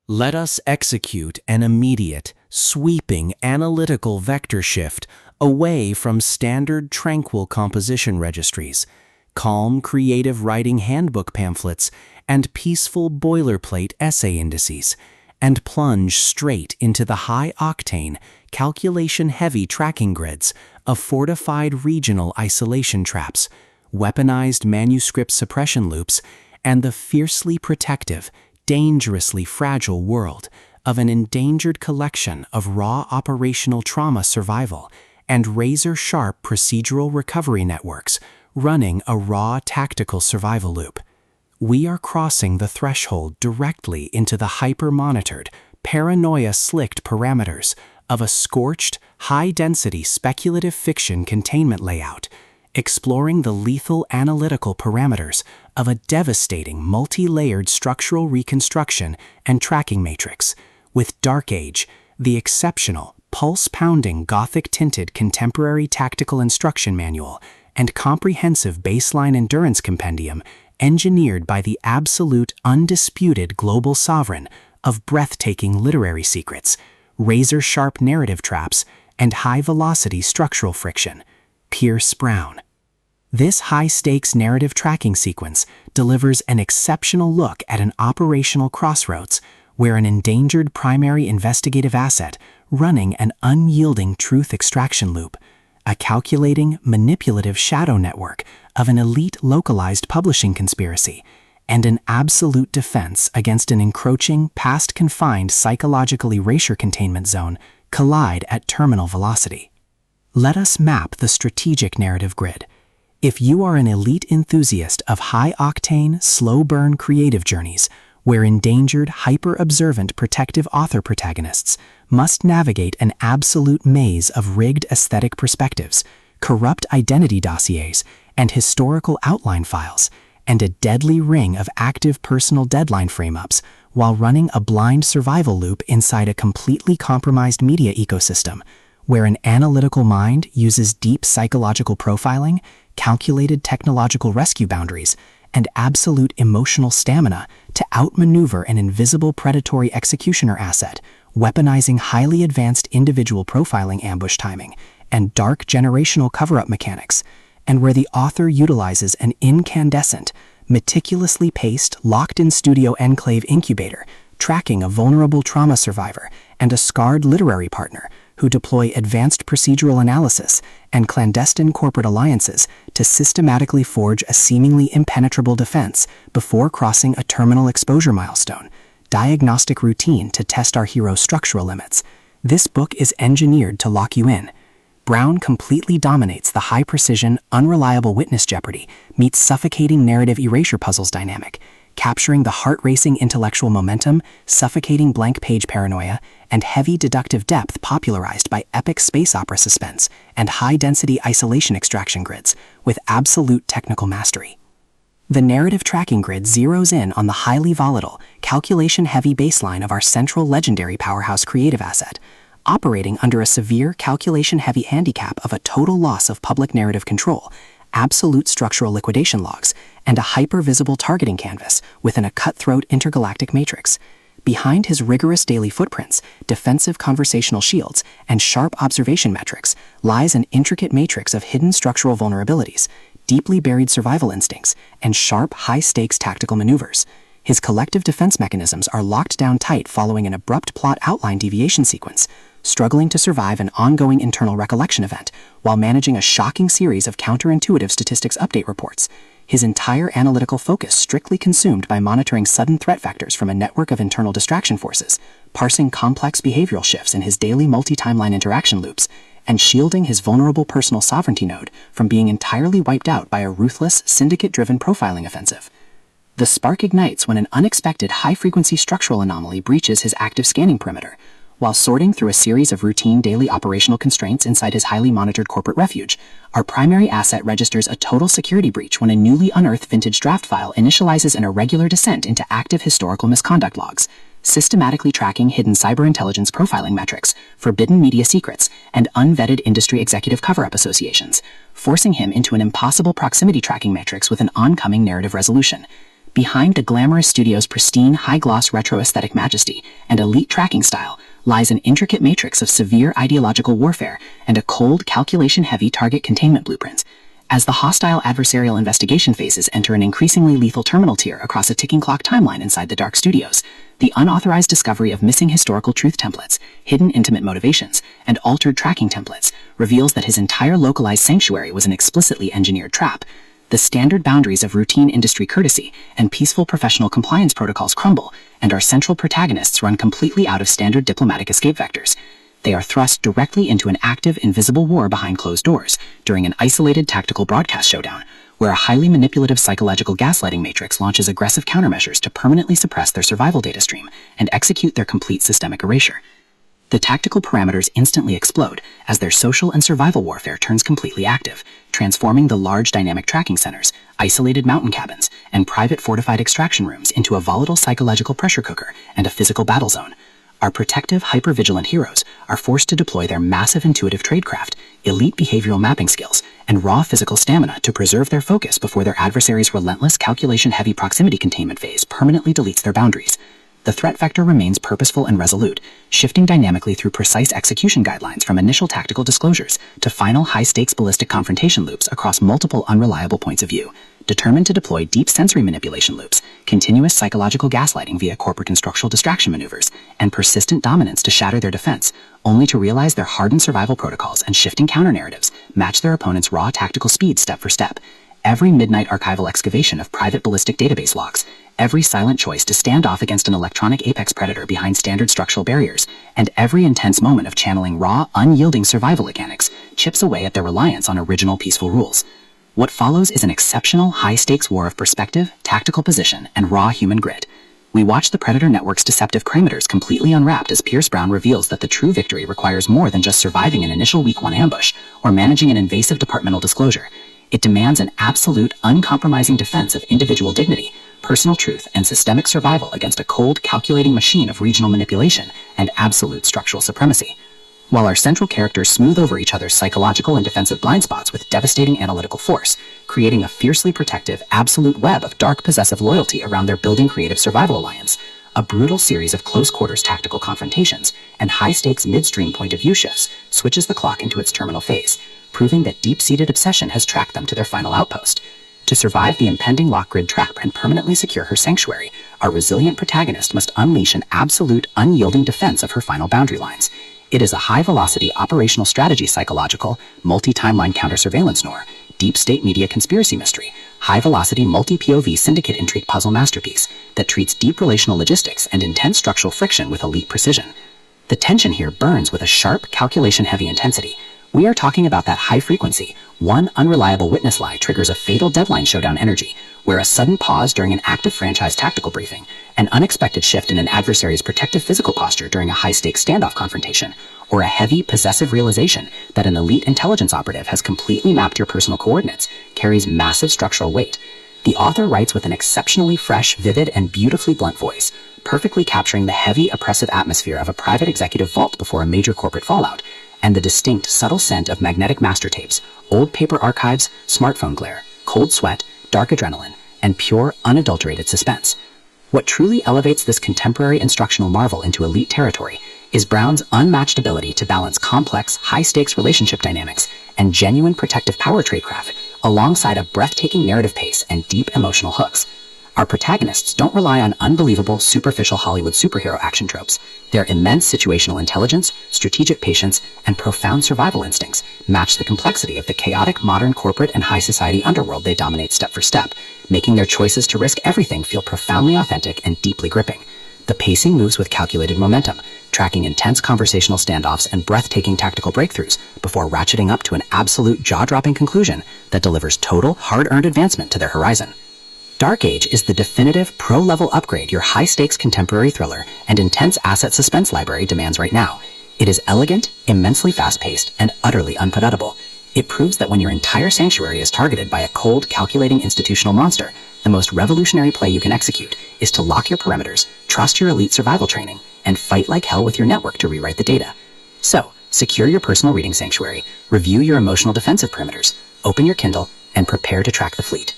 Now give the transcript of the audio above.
Let us execute an immediate, sweeping analytical vector shift away from standard tranquil composition registries, calm creative writing handbook pamphlets, and peaceful boilerplate essay indices, and plunge straight into the high-octane, calculation-heavy tracking grids of fortified regional isolation traps, weaponized manuscript suppression loops, and the fiercely protective, dangerously fragile world of an endangered collection of raw operational trauma survival and razor-sharp procedural recovery networks running a raw tactical survival loop. We are crossing the threshold directly into the hyper-monitored, paranoia-slicked parameters of a scorched, high-density speculative fiction containment layout, exploring the lethal analytical parameters of a devastating multi-layered structural reconstruction and tracking matrix, with Dark Age, the exceptional, pulse-pounding Gothic-tinted contemporary tactical instruction manual and comprehensive baseline endurance compendium engineered by the absolute, undisputed global sovereign of breathtaking literary secrets, razor-sharp narrative traps, and high-velocity structural friction, Pierce Brown. This high-stakes narrative tracking sequence delivers an exceptional look at an operational crossroads where an endangered primary investigative asset running an unyielding truth extraction loop, a calculating, manipulative shadow network of an elite localized publishing conspiracy, and an absolute defense against an encroaching, past-confined psychological erasure containment zone collide at terminal velocity. Let us map the strategic narrative grid. If you are an elite enthusiast of high-octane, slow-burn creative journeys, where endangered, hyper-observant protective author protagonists must navigate an absolute maze of rigged aesthetic perspectives, corrupt identity dossiers, and historical outline files, and a deadly ring of active personal deadline frame-ups while running a blind survival loop inside a completely compromised media ecosystem, where an analytical mind uses deep psychological profiling, calculated technological rescue boundaries, and absolute emotional stamina to outmaneuver an invisible predatory executioner asset, weaponizing highly advanced individual profiling ambush timing and dark generational cover-up mechanics, and where the author utilizes an incandescent, meticulously paced, locked-in studio enclave incubator, tracking a vulnerable trauma survivor and a scarred literary partner who deploy advanced procedural analysis and clandestine corporate alliances to systematically forge a seemingly impenetrable defense before crossing a terminal exposure milestone, diagnostic routine to test our hero's structural limits. This book is engineered to lock you in. Brown completely dominates the high-precision, unreliable witness jeopardy meets suffocating narrative erasure puzzles dynamic, capturing the heart-racing intellectual momentum, suffocating blank-page paranoia, and heavy deductive depth popularized by epic space opera suspense and high-density isolation extraction grids with absolute technical mastery. The narrative tracking grid zeroes in on the highly volatile, calculation-heavy baseline of our central legendary powerhouse creative asset, operating under a severe calculation-heavy handicap of a total loss of public narrative control, absolute structural liquidation logs, and a hyper-visible targeting canvas within a cutthroat intergalactic matrix. Behind his rigorous daily footprints, defensive conversational shields, and sharp observation metrics lies an intricate matrix of hidden structural vulnerabilities, deeply buried survival instincts, and sharp, high-stakes tactical maneuvers. His collective defense mechanisms are locked down tight following an abrupt plot outline deviation sequence, struggling to survive an ongoing internal recollection event while managing a shocking series of counterintuitive statistics update reports, his entire analytical focus strictly consumed by monitoring sudden threat vectors from a network of internal distraction forces, parsing complex behavioral shifts in his daily multi-timeline interaction loops, and shielding his vulnerable personal sovereignty node from being entirely wiped out by a ruthless, syndicate-driven profiling offensive. The spark ignites when an unexpected high-frequency structural anomaly breaches his active scanning perimeter. While sorting through a series of routine daily operational constraints inside his highly monitored corporate refuge, our primary asset registers a total security breach when a newly unearthed vintage draft file initializes an irregular descent into active historical misconduct logs, systematically tracking hidden cyber intelligence profiling metrics, forbidden media secrets, and unvetted industry executive cover-up associations, forcing him into an impossible proximity tracking matrix with an oncoming narrative resolution. Behind the glamorous studio's pristine, high-gloss retro-aesthetic majesty and elite tracking style lies an intricate matrix of severe ideological warfare and a cold, calculation-heavy target containment blueprint. As the hostile adversarial investigation phases enter an increasingly lethal terminal tier across a ticking clock timeline inside the dark studios, the unauthorized discovery of missing historical truth templates, hidden intimate motivations, and altered tracking templates reveals that his entire localized sanctuary was an explicitly engineered trap. The standard boundaries of routine industry courtesy and peaceful professional compliance protocols crumble, and our central protagonists run completely out of standard diplomatic escape vectors. They are thrust directly into an active, invisible war behind closed doors during an isolated tactical broadcast showdown, where a highly manipulative psychological gaslighting matrix launches aggressive countermeasures to permanently suppress their survival data stream and execute their complete systemic erasure. The tactical parameters instantly explode as their social and survival warfare turns completely active, transforming the large dynamic tracking centers, isolated mountain cabins, and private fortified extraction rooms into a volatile psychological pressure cooker and a physical battle zone. Our protective, hyper-vigilant heroes are forced to deploy their massive intuitive tradecraft, elite behavioral mapping skills, and raw physical stamina to preserve their focus before their adversary's relentless calculation-heavy proximity containment phase permanently deletes their boundaries. The threat vector remains purposeful and resolute, shifting dynamically through precise execution guidelines from initial tactical disclosures to final high-stakes ballistic confrontation loops across multiple unreliable points of view. Determined to deploy deep sensory manipulation loops, continuous psychological gaslighting via corporate and structural distraction maneuvers, and persistent dominance to shatter their defense, only to realize their hardened survival protocols and shifting counter-narratives match their opponent's raw tactical speed step for step. Every midnight archival excavation of private ballistic database logs, every silent choice to stand off against an electronic apex predator behind standard structural barriers, and every intense moment of channeling raw, unyielding survival mechanics chips away at their reliance on original peaceful rules. What follows is an exceptional, high-stakes war of perspective, tactical position, and raw human grit. We watch the Predator Network's deceptive parameters completely unwrapped as Pierce Brown reveals that the true victory requires more than just surviving an initial Week 1 ambush or managing an invasive departmental disclosure. It demands an absolute, uncompromising defense of individual dignity, personal truth, and systemic survival against a cold, calculating machine of regional manipulation and absolute structural supremacy. While our central characters smooth over each other's psychological and defensive blind spots with devastating analytical force, creating a fiercely protective, absolute web of dark possessive loyalty around their building creative survival alliance, a brutal series of close-quarters tactical confrontations and high-stakes midstream point-of-view shifts switches the clock into its terminal phase, proving that deep-seated obsession has tracked them to their final outpost. To survive the impending lock-grid trap and permanently secure her sanctuary, our resilient protagonist must unleash an absolute, unyielding defense of her final boundary lines. It is a high-velocity operational strategy psychological, multi-timeline counter-surveillance noir, deep-state media conspiracy mystery, high-velocity multi-POV syndicate intrigue puzzle masterpiece that treats deep relational logistics and intense structural friction with elite precision. The tension here burns with a sharp, calculation-heavy intensity. We are talking about that high-frequency, one unreliable witness lie triggers a fatal deadline showdown energy, where a sudden pause during an active franchise tactical briefing, an unexpected shift in an adversary's protective physical posture during a high-stakes standoff confrontation, or a heavy, possessive realization that an elite intelligence operative has completely mapped your personal coordinates, carries massive structural weight. The author writes with an exceptionally fresh, vivid, and beautifully blunt voice, perfectly capturing the heavy, oppressive atmosphere of a private executive vault before a major corporate fallout, and the distinct, subtle scent of magnetic master tapes, old paper archives, smartphone glare, cold sweat, dark adrenaline, and pure, unadulterated suspense. What truly elevates this contemporary instructional marvel into elite territory is Brown's unmatched ability to balance complex, high-stakes relationship dynamics and genuine protective power tradecraft alongside a breathtaking narrative pace and deep emotional hooks. Our protagonists don't rely on unbelievable, superficial Hollywood superhero action tropes. Their immense situational intelligence, strategic patience, and profound survival instincts match the complexity of the chaotic modern corporate and high society underworld they dominate step for step, making their choices to risk everything feel profoundly authentic and deeply gripping. The pacing moves with calculated momentum, tracking intense conversational standoffs and breathtaking tactical breakthroughs before ratcheting up to an absolute jaw-dropping conclusion that delivers total, hard-earned advancement to their horizon. Dark Age is the definitive pro-level upgrade your high-stakes contemporary thriller and intense asset suspense library demands right now. It is elegant, immensely fast-paced, and utterly unforgettable. It proves that when your entire sanctuary is targeted by a cold, calculating institutional monster, the most revolutionary play you can execute is to lock your parameters, trust your elite survival training, and fight like hell with your network to rewrite the data. So, secure your personal reading sanctuary, review your emotional defensive perimeters, open your Kindle, and prepare to track the fleet.